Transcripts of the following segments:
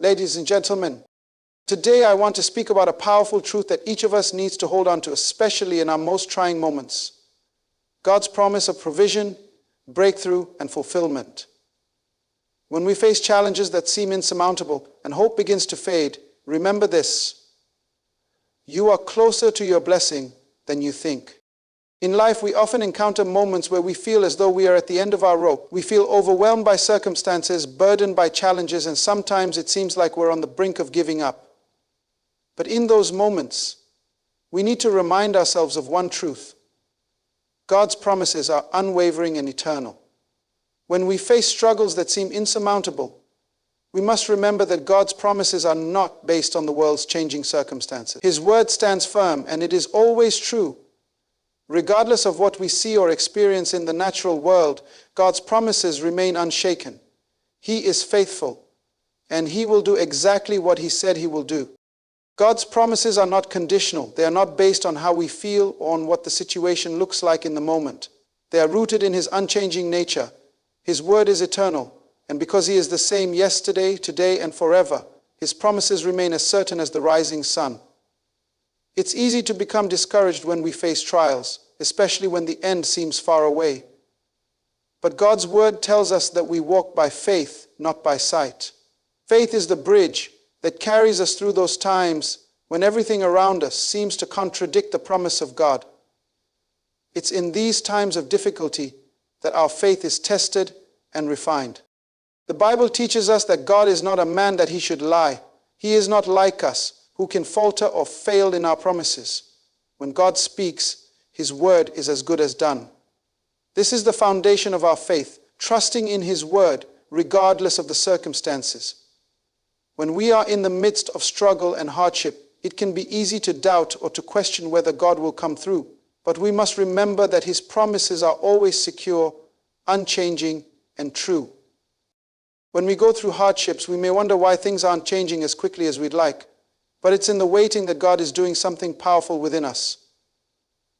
Ladies and gentlemen, today I want to speak about a powerful truth that each of us needs to hold on to, especially in our most trying moments. God's promise of provision, breakthrough, and fulfillment. When we face challenges that seem insurmountable and hope begins to fade, remember this: you are closer to your blessing than you think. In life, we often encounter moments where we feel as though we are at the end of our rope. We feel overwhelmed by circumstances, burdened by challenges, and sometimes it seems like we're on the brink of giving up. But in those moments, we need to remind ourselves of one truth: God's promises are unwavering and eternal. When we face struggles that seem insurmountable, we must remember that God's promises are not based on the world's changing circumstances. His word stands firm, and it is always true. Regardless of what we see or experience in the natural world, God's promises remain unshaken. He is faithful, and He will do exactly what He said He will do. God's promises are not conditional. They are not based on how we feel or on what the situation looks like in the moment. They are rooted in His unchanging nature. His word is eternal, and because He is the same yesterday, today, and forever, His promises remain as certain as the rising sun. It's easy to become discouraged when we face trials, especially when the end seems far away. But God's word tells us that we walk by faith, not by sight. Faith is the bridge that carries us through those times when everything around us seems to contradict the promise of God. It's in these times of difficulty that our faith is tested and refined. The Bible teaches us that God is not a man that He should lie. He is not like us, who can falter or fail in our promises. When God speaks, His word is as good as done. This is the foundation of our faith, trusting in His word regardless of the circumstances. When we are in the midst of struggle and hardship, it can be easy to doubt or to question whether God will come through. But we must remember that His promises are always secure, unchanging, and true. When we go through hardships, we may wonder why things aren't changing as quickly as we'd like. But it's in the waiting that God is doing something powerful within us.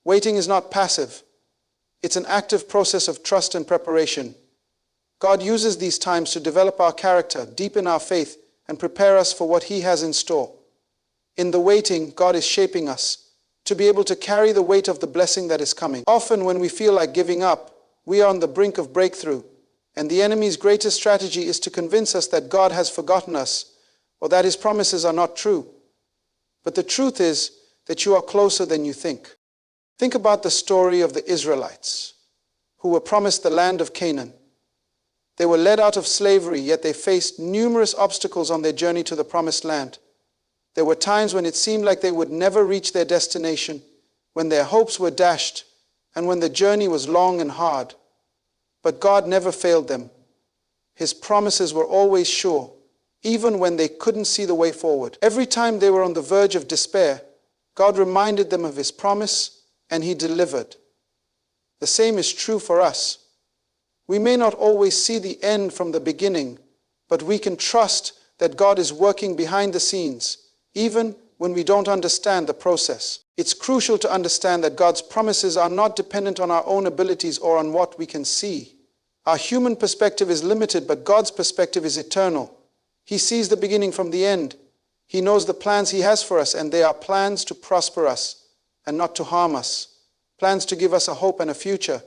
Waiting is not passive. It's an active process of trust and preparation. God uses these times to develop our character, deepen our faith, and prepare us for what He has in store. In the waiting, God is shaping us to be able to carry the weight of the blessing that is coming. Often when we feel like giving up, we are on the brink of breakthrough, and the enemy's greatest strategy is to convince us that God has forgotten us or that His promises are not true. But the truth is that you are closer than you think. Think about the story of the Israelites, who were promised the land of Canaan. They were led out of slavery, yet they faced numerous obstacles on their journey to the promised land. There were times when it seemed like they would never reach their destination, when their hopes were dashed, and when the journey was long and hard. But God never failed them. His promises were always sure, even when they couldn't see the way forward. Every time they were on the verge of despair, God reminded them of His promise, and He delivered. The same is true for us. We may not always see the end from the beginning, but we can trust that God is working behind the scenes, even when we don't understand the process. It's crucial to understand that God's promises are not dependent on our own abilities or on what we can see. Our human perspective is limited, but God's perspective is eternal. He sees the beginning from the end. He knows the plans He has for us, and they are plans to prosper us and not to harm us. Plans to give us a hope and a future.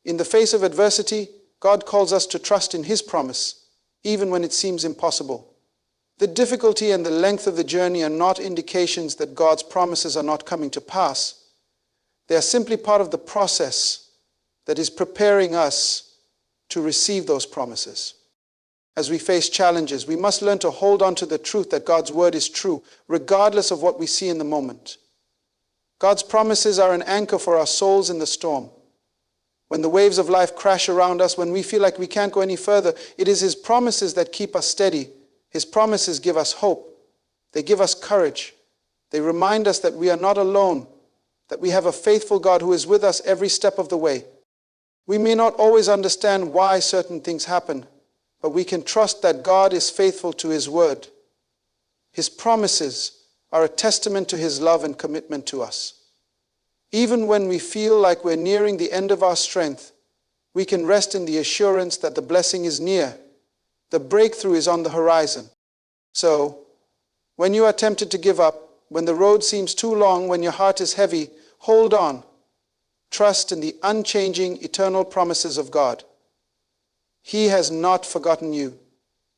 In the face of adversity, God calls us to trust in His promise, even when it seems impossible. The difficulty and the length of the journey are not indications that God's promises are not coming to pass. They are simply part of the process that is preparing us to receive those promises. As we face challenges, we must learn to hold on to the truth that God's word is true, regardless of what we see in the moment. God's promises are an anchor for our souls in the storm. When the waves of life crash around us, when we feel like we can't go any further, it is His promises that keep us steady. His promises give us hope. They give us courage. They remind us that we are not alone, that we have a faithful God who is with us every step of the way. We may not always understand why certain things happen, but we can trust that God is faithful to His word. His promises are a testament to His love and commitment to us. Even when we feel like we're nearing the end of our strength, we can rest in the assurance that the blessing is near. The breakthrough is on the horizon. So, when you are tempted to give up, when the road seems too long, when your heart is heavy, hold on. Trust in the unchanging, eternal promises of God. He has not forgotten you,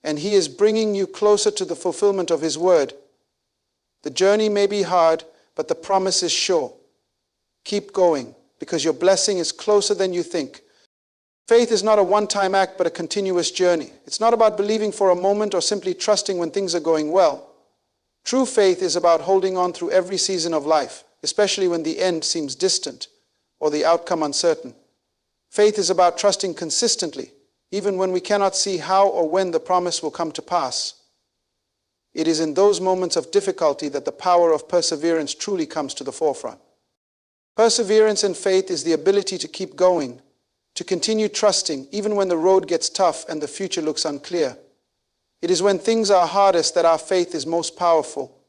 and He is bringing you closer to the fulfillment of His word. The journey may be hard, but the promise is sure. Keep going, because your blessing is closer than you think. Faith is not a one-time act, but a continuous journey. It's not about believing for a moment or simply trusting when things are going well. True faith is about holding on through every season of life, especially when the end seems distant or the outcome uncertain. Faith is about trusting consistently, even when we cannot see how or when the promise will come to pass. It is in those moments of difficulty that the power of perseverance truly comes to the forefront. Perseverance in faith is the ability to keep going, to continue trusting even when the road gets tough and the future looks unclear. It is when things are hardest that our faith is most powerful.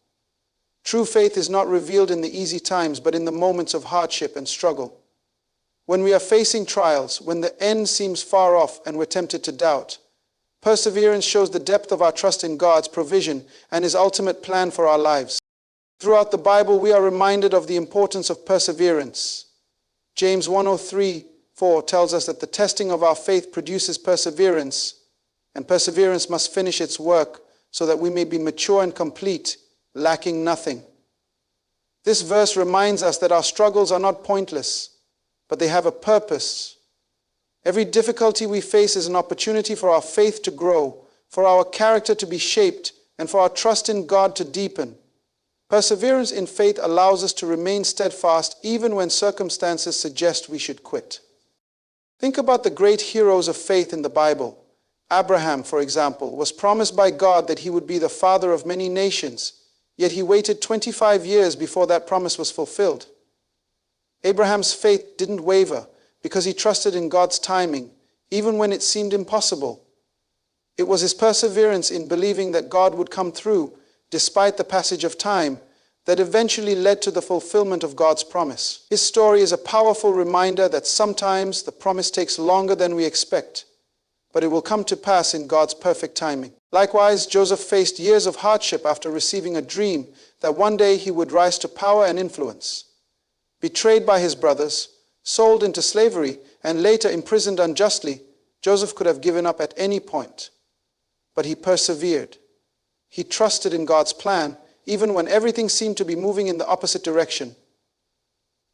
True faith is not revealed in the easy times, but in the moments of hardship and struggle. When we are facing trials, when the end seems far off and we're tempted to doubt, perseverance shows the depth of our trust in God's provision and His ultimate plan for our lives. Throughout the Bible, we are reminded of the importance of perseverance. James 1:3-4 tells us that the testing of our faith produces perseverance, and perseverance must finish its work so that we may be mature and complete, lacking nothing. This verse reminds us that our struggles are not pointless, but they have a purpose. Every difficulty we face is an opportunity for our faith to grow, for our character to be shaped, and for our trust in God to deepen. Perseverance in faith allows us to remain steadfast even when circumstances suggest we should quit. Think about the great heroes of faith in the Bible. Abraham, for example, was promised by God that he would be the father of many nations, yet he waited 25 years before that promise was fulfilled. Abraham's faith didn't waver because he trusted in God's timing, even when it seemed impossible. It was his perseverance in believing that God would come through, despite the passage of time, that eventually led to the fulfillment of God's promise. His story is a powerful reminder that sometimes the promise takes longer than we expect, but it will come to pass in God's perfect timing. Likewise, Joseph faced years of hardship after receiving a dream that one day he would rise to power and influence. Betrayed by his brothers, sold into slavery, and later imprisoned unjustly, Joseph could have given up at any point. But he persevered. He trusted in God's plan, even when everything seemed to be moving in the opposite direction.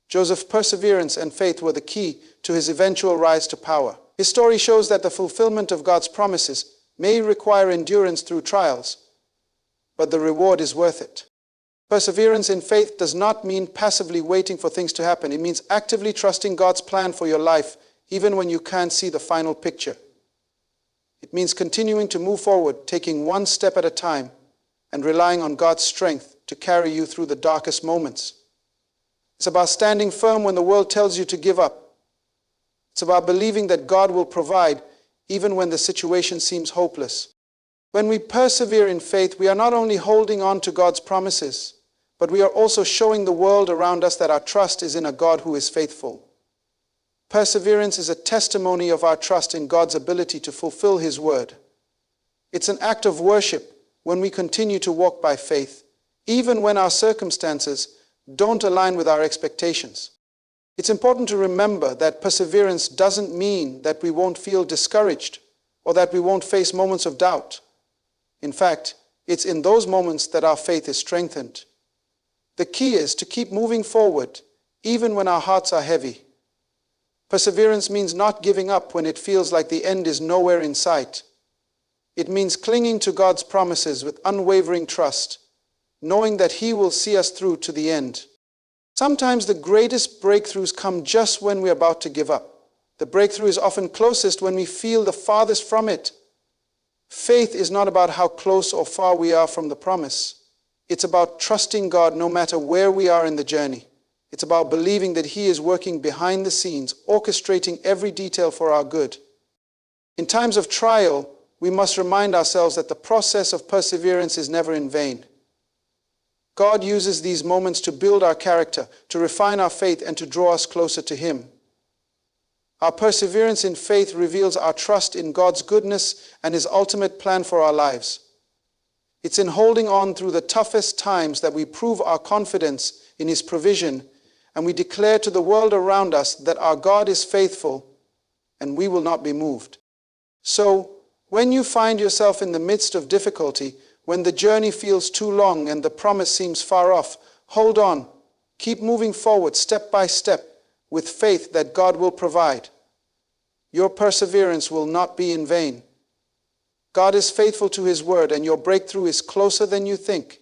Joseph's perseverance and faith were the key to his eventual rise to power. His story shows that the fulfillment of God's promises may require endurance through trials, but the reward is worth it. Perseverance in faith does not mean passively waiting for things to happen. It means actively trusting God's plan for your life, even when you can't see the final picture. It means continuing to move forward, taking one step at a time, and relying on God's strength to carry you through the darkest moments. It's about standing firm when the world tells you to give up. It's about believing that God will provide, even when the situation seems hopeless. When we persevere in faith, we are not only holding on to God's promises, but we are also showing the world around us that our trust is in a God who is faithful. Perseverance is a testimony of our trust in God's ability to fulfill His word. It's an act of worship when we continue to walk by faith, even when our circumstances don't align with our expectations. It's important to remember that perseverance doesn't mean that we won't feel discouraged or that we won't face moments of doubt. In fact, it's in those moments that our faith is strengthened. The key is to keep moving forward, even when our hearts are heavy. Perseverance means not giving up when it feels like the end is nowhere in sight. It means clinging to God's promises with unwavering trust, knowing that He will see us through to the end. Sometimes the greatest breakthroughs come just when we're about to give up. The breakthrough is often closest when we feel the farthest from it. Faith is not about how close or far we are from the promise. It's about trusting God no matter where we are in the journey. It's about believing that He is working behind the scenes, orchestrating every detail for our good. In times of trial, we must remind ourselves that the process of perseverance is never in vain. God uses these moments to build our character, to refine our faith, and to draw us closer to Him. Our perseverance in faith reveals our trust in God's goodness and His ultimate plan for our lives. It's in holding on through the toughest times that we prove our confidence in His provision, and we declare to the world around us that our God is faithful and we will not be moved. So, when you find yourself in the midst of difficulty, when the journey feels too long and the promise seems far off, hold on. Keep moving forward step by step with faith that God will provide. Your perseverance will not be in vain. God is faithful to His word, and your breakthrough is closer than you think.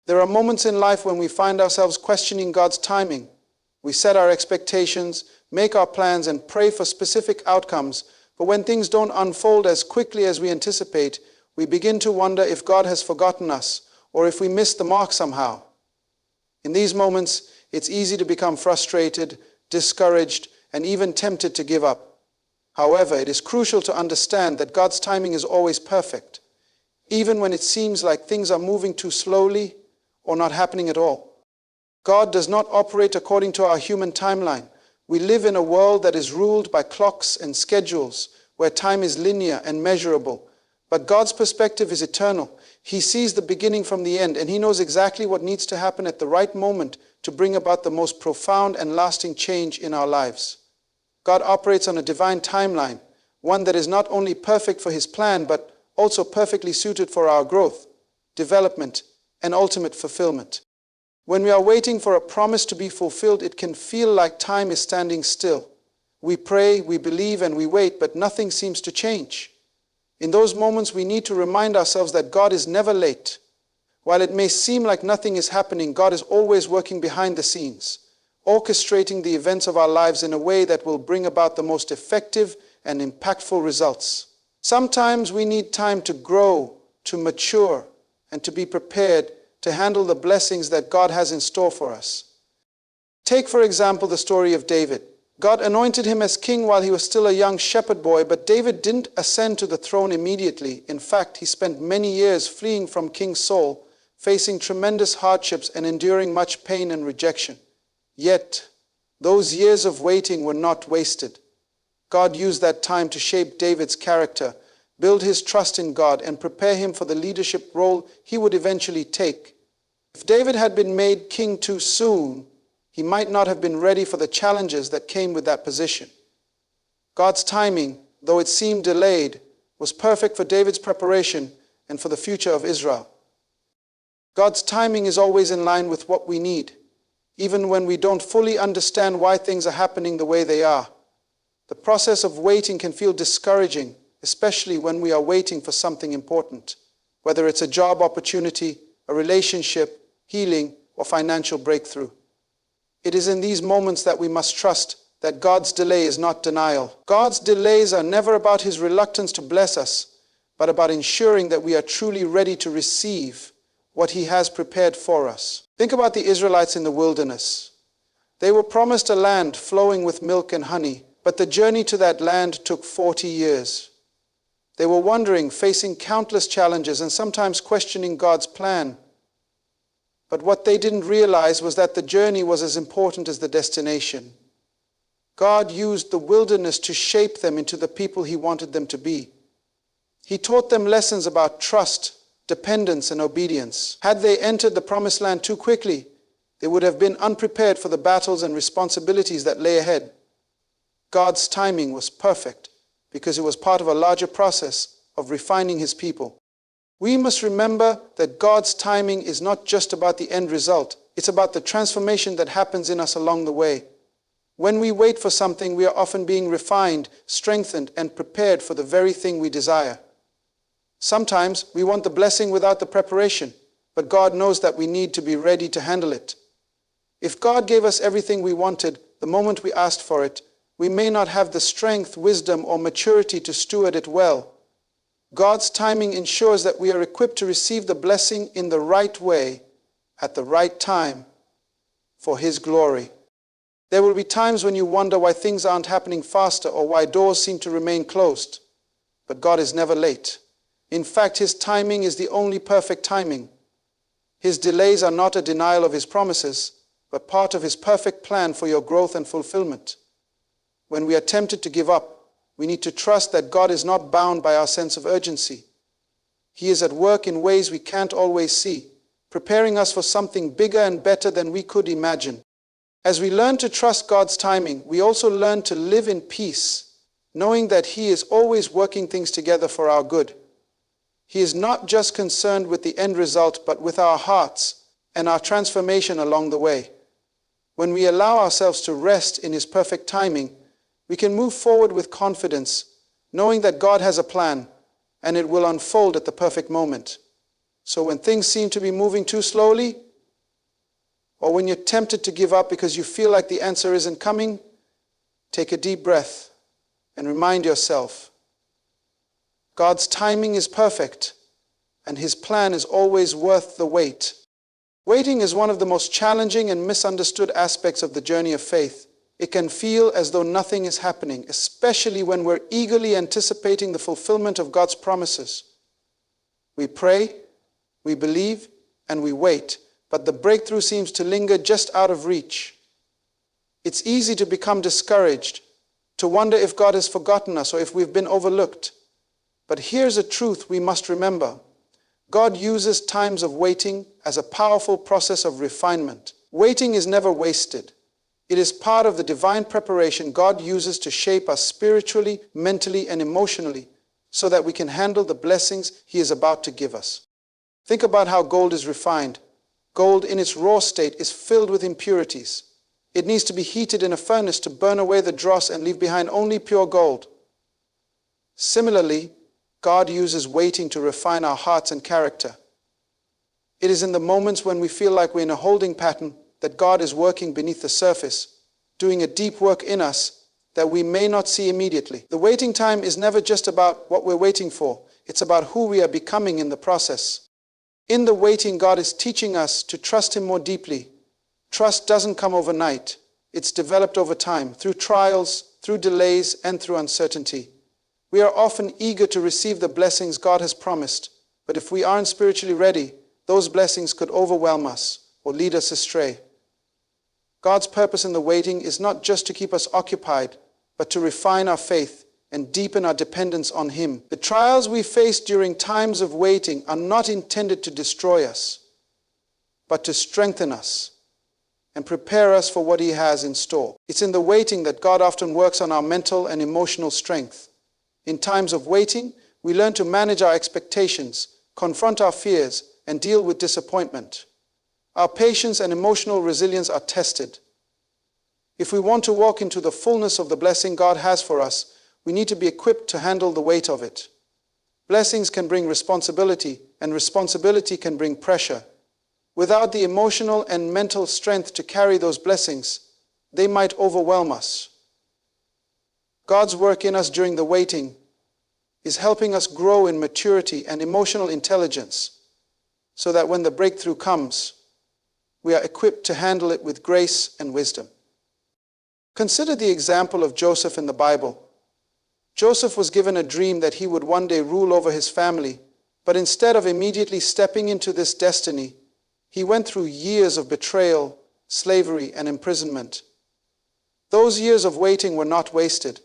There are moments in life when we find ourselves questioning God's timing. We set our expectations, make our plans, and pray for specific outcomes. But when things don't unfold as quickly as we anticipate, we begin to wonder if God has forgotten us or if we missed the mark somehow. In these moments, it's easy to become frustrated, discouraged, and even tempted to give up. However, it is crucial to understand that God's timing is always perfect, even when it seems like things are moving too slowly or not happening at all. God does not operate according to our human timeline. We live in a world that is ruled by clocks and schedules, where time is linear and measurable. But God's perspective is eternal. He sees the beginning from the end, and He knows exactly what needs to happen at the right moment to bring about the most profound and lasting change in our lives. God operates on a divine timeline, one that is not only perfect for His plan, but also perfectly suited for our growth, development, and ultimate fulfillment. When we are waiting for a promise to be fulfilled, it can feel like time is standing still. We pray, we believe, and we wait, but nothing seems to change. In those moments, we need to remind ourselves that God is never late. While it may seem like nothing is happening, God is always working behind the scenes, orchestrating the events of our lives in a way that will bring about the most effective and impactful results. Sometimes we need time to grow, to mature, and to be prepared to handle the blessings that God has in store for us. Take, for example, the story of David. God anointed him as king while he was still a young shepherd boy, but David didn't ascend to the throne immediately. In fact, he spent many years fleeing from King Saul, facing tremendous hardships and enduring much pain and rejection. Yet, those years of waiting were not wasted. God used that time to shape David's character, build his trust in God, and prepare him for the leadership role he would eventually take. If David had been made king too soon, he might not have been ready for the challenges that came with that position. God's timing, though it seemed delayed, was perfect for David's preparation and for the future of Israel. God's timing is always in line with what we need, even when we don't fully understand why things are happening the way they are. The process of waiting can feel discouraging, especially when we are waiting for something important, whether it's a job opportunity, a relationship, healing, or financial breakthrough. It is in these moments that we must trust that God's delay is not denial. God's delays are never about His reluctance to bless us, but about ensuring that we are truly ready to receive what He has prepared for us. Think about the Israelites in the wilderness. They were promised a land flowing with milk and honey, but the journey to that land took 40 years. They were wandering, facing countless challenges, and sometimes questioning God's plan. But what they didn't realize was that the journey was as important as the destination. God used the wilderness to shape them into the people He wanted them to be. He taught them lessons about trust, dependence, and obedience. Had they entered the promised land too quickly, they would have been unprepared for the battles and responsibilities that lay ahead. God's timing was perfect because it was part of a larger process of refining His people. We must remember that God's timing is not just about the end result. It's about the transformation that happens in us along the way. When we wait for something, we are often being refined, strengthened, and prepared for the very thing we desire. Sometimes we want the blessing without the preparation, but God knows that we need to be ready to handle it. If God gave us everything we wanted the moment we asked for it, we may not have the strength, wisdom, or maturity to steward it well. God's timing ensures that we are equipped to receive the blessing in the right way, at the right time, for His glory. There will be times when you wonder why things aren't happening faster or why doors seem to remain closed. But God is never late. In fact, His timing is the only perfect timing. His delays are not a denial of His promises, but part of His perfect plan for your growth and fulfillment. When we are tempted to give up, we need to trust that God is not bound by our sense of urgency. He is at work in ways we can't always see, preparing us for something bigger and better than we could imagine. As we learn to trust God's timing, we also learn to live in peace, knowing that He is always working things together for our good. He is not just concerned with the end result, but with our hearts and our transformation along the way. When we allow ourselves to rest in His perfect timing, we can move forward with confidence, knowing that God has a plan, and it will unfold at the perfect moment. So when things seem to be moving too slowly, or when you're tempted to give up because you feel like the answer isn't coming, take a deep breath and remind yourself, God's timing is perfect, and His plan is always worth the wait. Waiting is one of the most challenging and misunderstood aspects of the journey of faith. It can feel as though nothing is happening, especially when we're eagerly anticipating the fulfillment of God's promises. We pray, we believe, and we wait, but the breakthrough seems to linger just out of reach. It's easy to become discouraged, to wonder if God has forgotten us or if we've been overlooked. But here's a truth we must remember. God uses times of waiting as a powerful process of refinement. Waiting is never wasted. It is part of the divine preparation God uses to shape us spiritually, mentally, and emotionally so that we can handle the blessings He is about to give us. Think about how gold is refined. Gold in its raw state is filled with impurities. It needs to be heated in a furnace to burn away the dross and leave behind only pure gold. Similarly, God uses waiting to refine our hearts and character. It is in the moments when we feel like we're in a holding pattern that God is working beneath the surface, doing a deep work in us that we may not see immediately. The waiting time is never just about what we're waiting for. It's about who we are becoming in the process. In the waiting, God is teaching us to trust Him more deeply. Trust doesn't come overnight. It's developed over time, through trials, through delays, and through uncertainty. We are often eager to receive the blessings God has promised, but if we aren't spiritually ready, those blessings could overwhelm us or lead us astray. God's purpose in the waiting is not just to keep us occupied, but to refine our faith and deepen our dependence on Him. The trials we face during times of waiting are not intended to destroy us, but to strengthen us and prepare us for what He has in store. It's in the waiting that God often works on our mental and emotional strength. In times of waiting, we learn to manage our expectations, confront our fears, and deal with disappointment. Our patience and emotional resilience are tested. If we want to walk into the fullness of the blessing God has for us, we need to be equipped to handle the weight of it. Blessings can bring responsibility, and responsibility can bring pressure. Without the emotional and mental strength to carry those blessings, they might overwhelm us. God's work in us during the waiting is helping us grow in maturity and emotional intelligence so that when the breakthrough comes, we are equipped to handle it with grace and wisdom. Consider the example of Joseph in the Bible. Joseph was given a dream that he would one day rule over his family, but instead of immediately stepping into this destiny, he went through years of betrayal, slavery, and imprisonment. Those years of waiting were not wasted.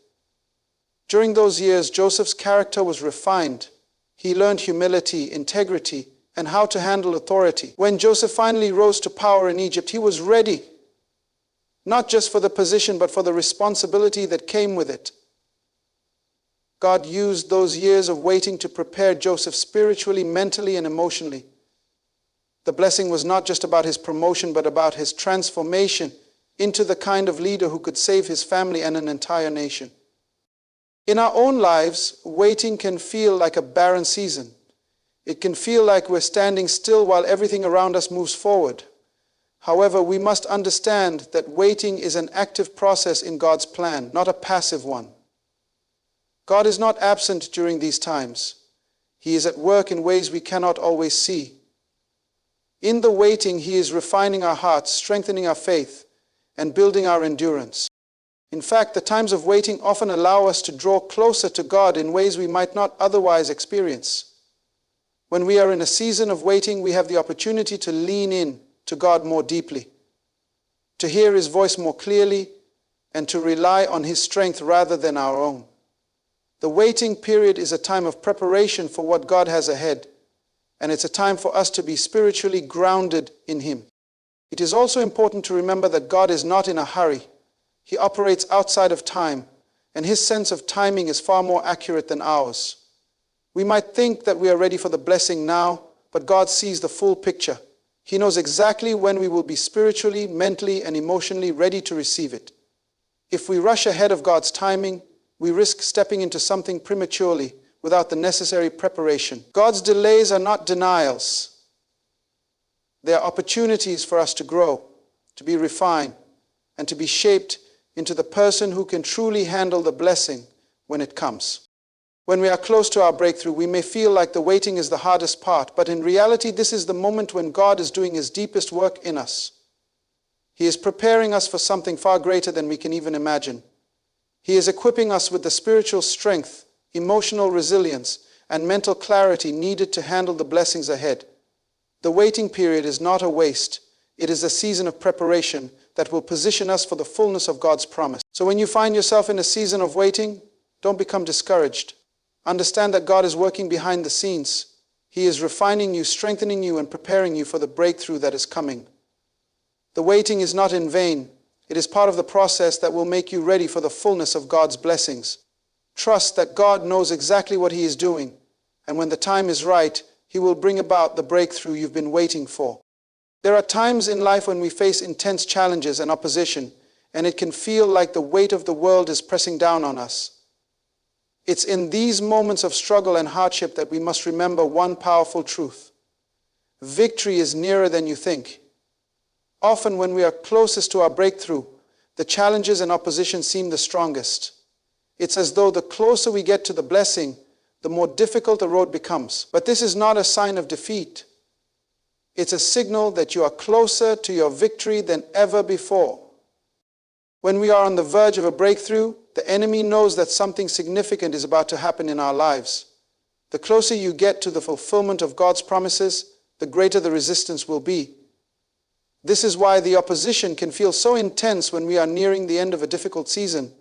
During those years, Joseph's character was refined. He learned humility, integrity, and how to handle authority. When Joseph finally rose to power in Egypt, he was ready, not just for the position, but for the responsibility that came with it. God used those years of waiting to prepare Joseph spiritually, mentally, and emotionally. The blessing was not just about his promotion, but about his transformation into the kind of leader who could save his family and an entire nation. In our own lives, waiting can feel like a barren season. It can feel like we're standing still while everything around us moves forward. However, we must understand that waiting is an active process in God's plan, not a passive one. God is not absent during these times. He is at work in ways we cannot always see. In the waiting, He is refining our hearts, strengthening our faith, and building our endurance. In fact, the times of waiting often allow us to draw closer to God in ways we might not otherwise experience. When we are in a season of waiting, we have the opportunity to lean in to God more deeply, to hear His voice more clearly, and to rely on His strength rather than our own. The waiting period is a time of preparation for what God has ahead, and it's a time for us to be spiritually grounded in Him. It is also important to remember that God is not in a hurry. He operates outside of time, and His sense of timing is far more accurate than ours. We might think that we are ready for the blessing now, but God sees the full picture. He knows exactly when we will be spiritually, mentally, and emotionally ready to receive it. If we rush ahead of God's timing, we risk stepping into something prematurely without the necessary preparation. God's delays are not denials. They are opportunities for us to grow, to be refined, and to be shaped into the person who can truly handle the blessing when it comes. When we are close to our breakthrough, we may feel like the waiting is the hardest part, but in reality, this is the moment when God is doing His deepest work in us. He is preparing us for something far greater than we can even imagine. He is equipping us with the spiritual strength, emotional resilience, and mental clarity needed to handle the blessings ahead. The waiting period is not a waste. It is a season of preparation that will position us for the fullness of God's promise. So when you find yourself in a season of waiting, don't become discouraged. Understand that God is working behind the scenes. He is refining you, strengthening you, and preparing you for the breakthrough that is coming. The waiting is not in vain. It is part of the process that will make you ready for the fullness of God's blessings. Trust that God knows exactly what He is doing, and when the time is right, He will bring about the breakthrough you've been waiting for. There are times in life when we face intense challenges and opposition, and it can feel like the weight of the world is pressing down on us. It's in these moments of struggle and hardship that we must remember one powerful truth. Victory is nearer than you think. Often when we are closest to our breakthrough, the challenges and opposition seem the strongest. It's as though the closer we get to the blessing, the more difficult the road becomes. But this is not a sign of defeat. It's a signal that you are closer to your victory than ever before. When we are on the verge of a breakthrough, the enemy knows that something significant is about to happen in our lives. The closer you get to the fulfillment of God's promises, the greater the resistance will be. This is why the opposition can feel so intense when we are nearing the end of a difficult season.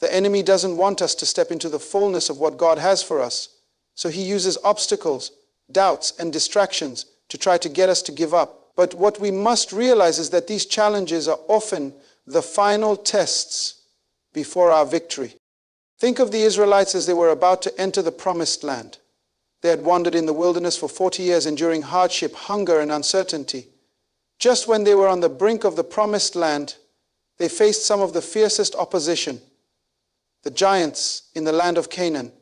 The enemy doesn't want us to step into the fullness of what God has for us, so he uses obstacles, doubts, and distractions to try to get us to give up. But what we must realize is that these challenges are often the final tests before our victory. Think of the Israelites as they were about to enter the promised land. They had wandered in the wilderness for 40 years, enduring hardship, hunger, and uncertainty. Just when they were on the brink of the promised land, they faced some of the fiercest opposition, the giants in the land of Canaan.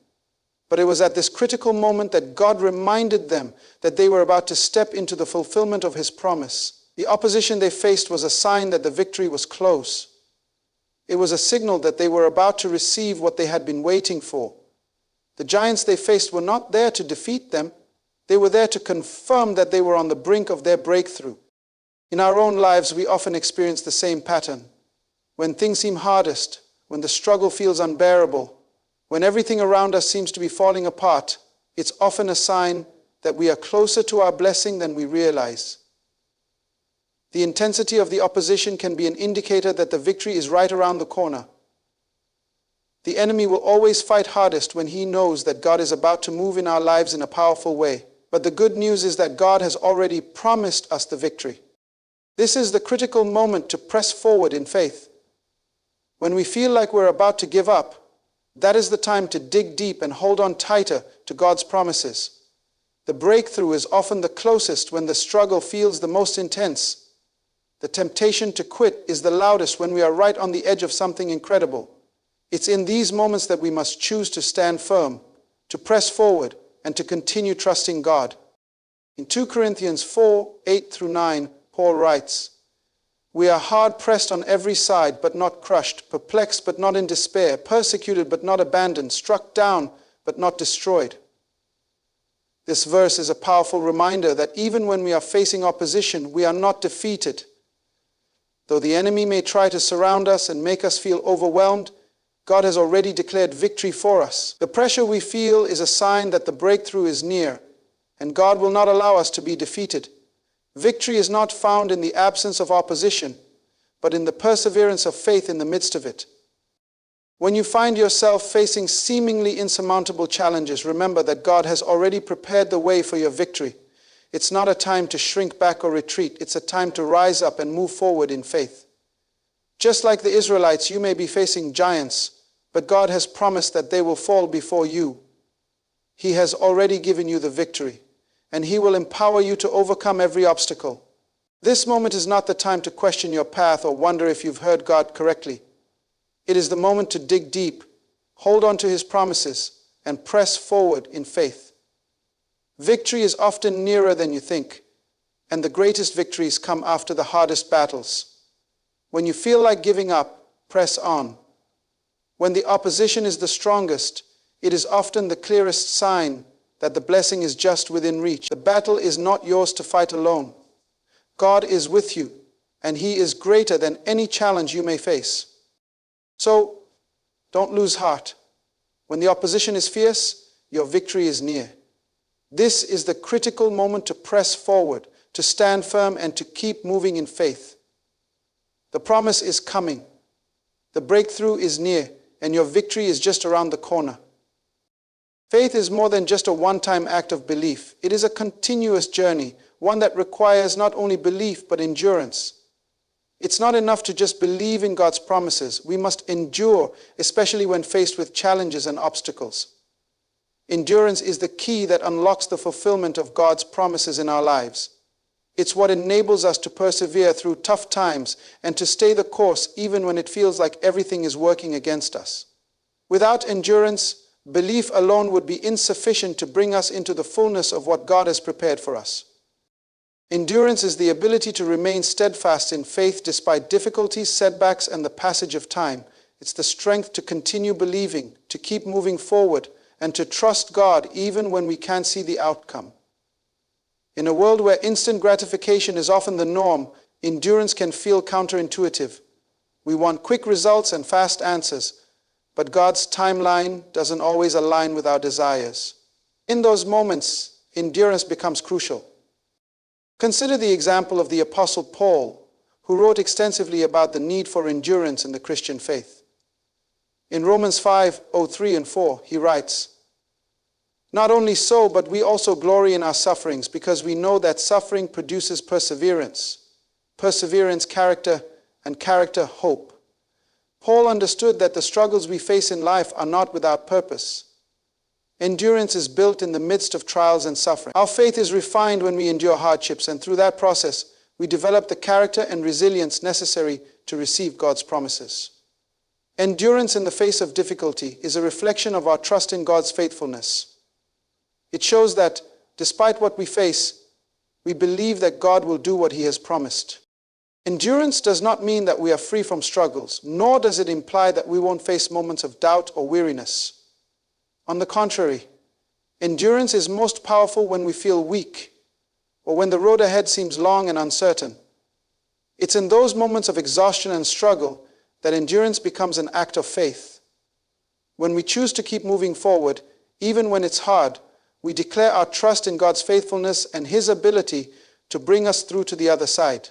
But it was at this critical moment that God reminded them that they were about to step into the fulfillment of His promise. The opposition they faced was a sign that the victory was close. It was a signal that they were about to receive what they had been waiting for. The giants they faced were not there to defeat them. They were there to confirm that they were on the brink of their breakthrough. In our own lives, we often experience the same pattern. When things seem hardest, when the struggle feels unbearable, when everything around us seems to be falling apart, it's often a sign that we are closer to our blessing than we realize. The intensity of the opposition can be an indicator that the victory is right around the corner. The enemy will always fight hardest when he knows that God is about to move in our lives in a powerful way. But the good news is that God has already promised us the victory. This is the critical moment to press forward in faith. When we feel like we're about to give up, that is the time to dig deep and hold on tighter to God's promises. The breakthrough is often the closest when the struggle feels the most intense. The temptation to quit is the loudest when we are right on the edge of something incredible. It's in these moments that we must choose to stand firm, to press forward, and to continue trusting God. In 2 Corinthians 4:8-9, Paul writes, "We are hard-pressed on every side, but not crushed, perplexed, but not in despair, persecuted, but not abandoned, struck down, but not destroyed." This verse is a powerful reminder that even when we are facing opposition, we are not defeated. Though the enemy may try to surround us and make us feel overwhelmed, God has already declared victory for us. The pressure we feel is a sign that the breakthrough is near, and God will not allow us to be defeated. Victory is not found in the absence of opposition, but in the perseverance of faith in the midst of it. When you find yourself facing seemingly insurmountable challenges, remember that God has already prepared the way for your victory. It's not a time to shrink back or retreat. It's a time to rise up and move forward in faith. Just like the Israelites, you may be facing giants, but God has promised that they will fall before you. He has already given you the victory, and He will empower you to overcome every obstacle. This moment is not the time to question your path or wonder if you've heard God correctly. It is the moment to dig deep, hold on to His promises, and press forward in faith. Victory is often nearer than you think, and the greatest victories come after the hardest battles. When you feel like giving up, press on. When the opposition is the strongest, it is often the clearest sign that the blessing is just within reach. The battle is not yours to fight alone. God is with you, and He is greater than any challenge you may face. So, don't lose heart. When the opposition is fierce, your victory is near. This is the critical moment to press forward, to stand firm, and to keep moving in faith. The promise is coming. The breakthrough is near, and your victory is just around the corner. Faith is more than just a one-time act of belief. It is a continuous journey, one that requires not only belief but endurance. It's not enough to just believe in God's promises. We must endure, especially when faced with challenges and obstacles. Endurance is the key that unlocks the fulfillment of God's promises in our lives. It's what enables us to persevere through tough times and to stay the course even when it feels like everything is working against us. Without endurance, belief alone would be insufficient to bring us into the fullness of what God has prepared for us. Endurance is the ability to remain steadfast in faith despite difficulties, setbacks, and the passage of time. It's the strength to continue believing, to keep moving forward, and to trust God even when we can't see the outcome. In a world where instant gratification is often the norm, endurance can feel counterintuitive. We want quick results and fast answers, but God's timeline doesn't always align with our desires. In those moments, endurance becomes crucial. Consider the example of the Apostle Paul, who wrote extensively about the need for endurance in the Christian faith. In Romans 5:3 and 4, he writes, "Not only so, but we also glory in our sufferings, because we know that suffering produces perseverance, perseverance, character, and character, hope." Paul understood that the struggles we face in life are not without purpose. Endurance is built in the midst of trials and suffering. Our faith is refined when we endure hardships, and through that process, we develop the character and resilience necessary to receive God's promises. Endurance in the face of difficulty is a reflection of our trust in God's faithfulness. It shows that, despite what we face, we believe that God will do what He has promised. Endurance does not mean that we are free from struggles, nor does it imply that we won't face moments of doubt or weariness. On the contrary, endurance is most powerful when we feel weak, or when the road ahead seems long and uncertain. It's in those moments of exhaustion and struggle that endurance becomes an act of faith. When we choose to keep moving forward, even when it's hard, we declare our trust in God's faithfulness and His ability to bring us through to the other side.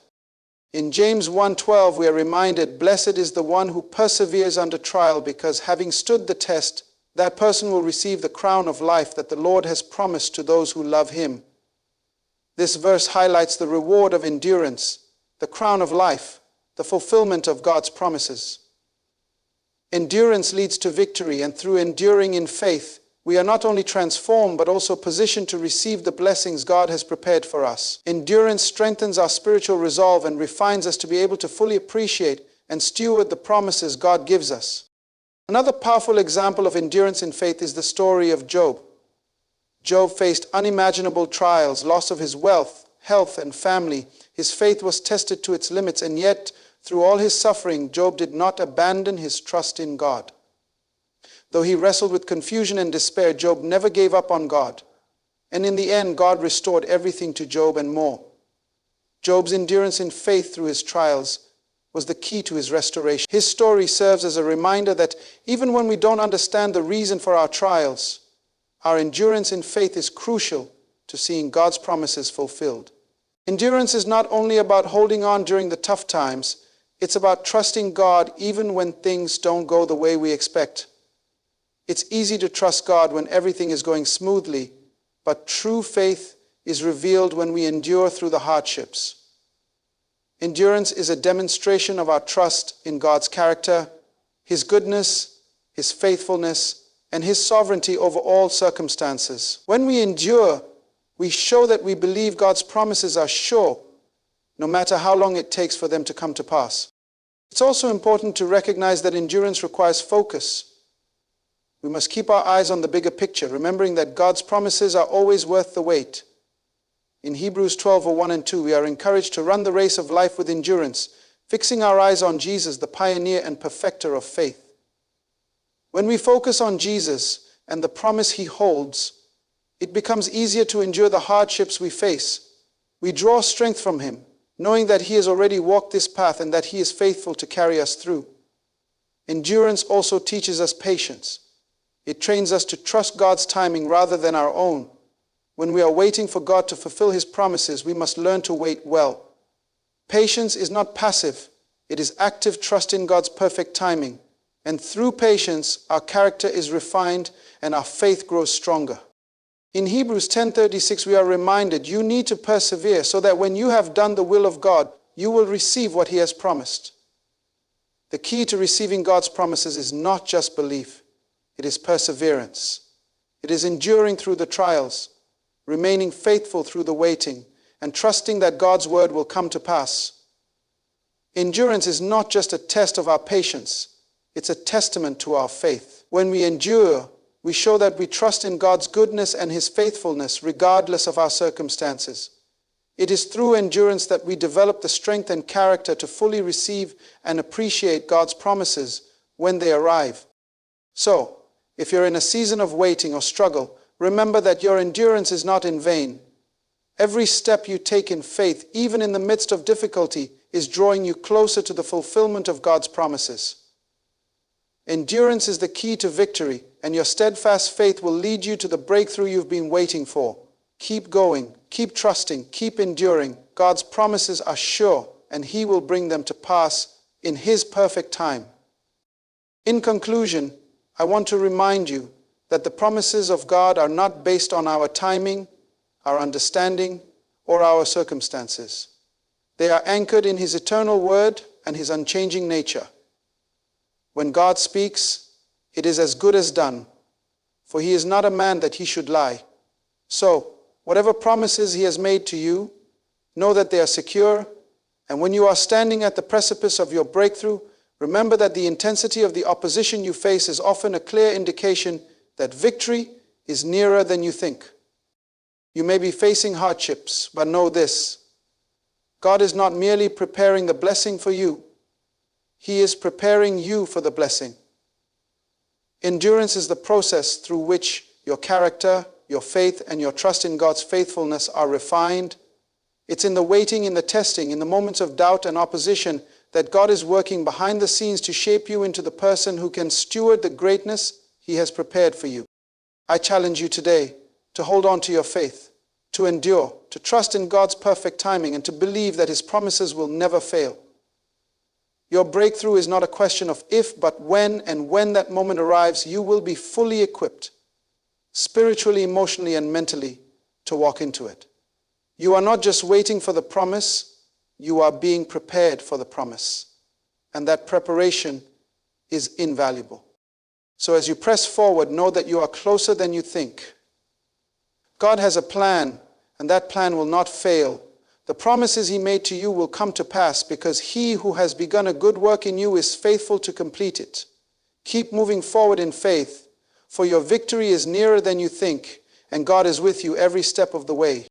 In James 1:12, we are reminded, "Blessed is the one who perseveres under trial, because having stood the test, that person will receive the crown of life that the Lord has promised to those who love Him." This verse highlights the reward of endurance, the crown of life, the fulfillment of God's promises. Endurance leads to victory, and through enduring in faith, we are not only transformed but also positioned to receive the blessings God has prepared for us. Endurance strengthens our spiritual resolve and refines us to be able to fully appreciate and steward the promises God gives us. Another powerful example of endurance in faith is the story of Job. Job faced unimaginable trials, loss of his wealth, health, and family. His faith was tested to its limits, and yet, through all his suffering, Job did not abandon his trust in God. Though he wrestled with confusion and despair, Job never gave up on God. And in the end, God restored everything to Job and more. Job's endurance in faith through his trials was the key to his restoration. His story serves as a reminder that even when we don't understand the reason for our trials, our endurance in faith is crucial to seeing God's promises fulfilled. Endurance is not only about holding on during the tough times, It's about trusting God even when things don't go the way we expect. It's easy to trust God when everything is going smoothly, but true faith is revealed when we endure through the hardships. Endurance is a demonstration of our trust in God's character, His goodness, His faithfulness, and His sovereignty over all circumstances. When we endure, we show that we believe God's promises are sure, no matter how long it takes for them to come to pass. It's also important to recognize that endurance requires focus. We must keep our eyes on the bigger picture, remembering that God's promises are always worth the wait. In Hebrews 12:1 and 2, we are encouraged to run the race of life with endurance, fixing our eyes on Jesus, the pioneer and perfecter of faith. When we focus on Jesus and the promise He holds, it becomes easier to endure the hardships we face. We draw strength from Him, knowing that He has already walked this path and that He is faithful to carry us through. Endurance also teaches us patience. It trains us to trust God's timing rather than our own. When we are waiting for God to fulfill His promises, we must learn to wait well. Patience is not passive. It is active trust in God's perfect timing. And through patience, our character is refined and our faith grows stronger. In Hebrews 10:36, we are reminded you need to persevere so that when you have done the will of God, you will receive what He has promised. The key to receiving God's promises is not just belief. It is perseverance. It is enduring through the trials, remaining faithful through the waiting, and trusting that God's word will come to pass. Endurance is not just a test of our patience. It's a testament to our faith. When we endure, we show that we trust in God's goodness and His faithfulness regardless of our circumstances. It is through endurance that we develop the strength and character to fully receive and appreciate God's promises when they arrive. So, if you're in a season of waiting or struggle, remember that your endurance is not in vain. Every step you take in faith, even in the midst of difficulty, is drawing you closer to the fulfillment of God's promises. Endurance is the key to victory, and your steadfast faith will lead you to the breakthrough you've been waiting for. Keep going, keep trusting, keep enduring. God's promises are sure, and He will bring them to pass in His perfect time. In conclusion, I want to remind you that the promises of God are not based on our timing, our understanding, or our circumstances. They are anchored in His eternal word and His unchanging nature. When God speaks, it is as good as done, for He is not a man that He should lie. So, whatever promises He has made to you, know that they are secure, and when you are standing at the precipice of your breakthrough, remember that the intensity of the opposition you face is often a clear indication that victory is nearer than you think. You may be facing hardships, but know this: God is not merely preparing the blessing for you. He is preparing you for the blessing. Endurance is the process through which your character, your faith, and your trust in God's faithfulness are refined. It's in the waiting, in the testing, in the moments of doubt and opposition that God is working behind the scenes to shape you into the person who can steward the greatness He has prepared for you. I challenge you today to hold on to your faith, to endure, to trust in God's perfect timing, and to believe that His promises will never fail. Your breakthrough is not a question of if, but when, and when that moment arrives, you will be fully equipped, spiritually, emotionally, and mentally, to walk into it. You are not just waiting for the promise, you are being prepared for the promise. And that preparation is invaluable. So as you press forward, know that you are closer than you think. God has a plan, and that plan will not fail. The promises He made to you will come to pass because He who has begun a good work in you is faithful to complete it. Keep moving forward in faith, for your victory is nearer than you think, and God is with you every step of the way.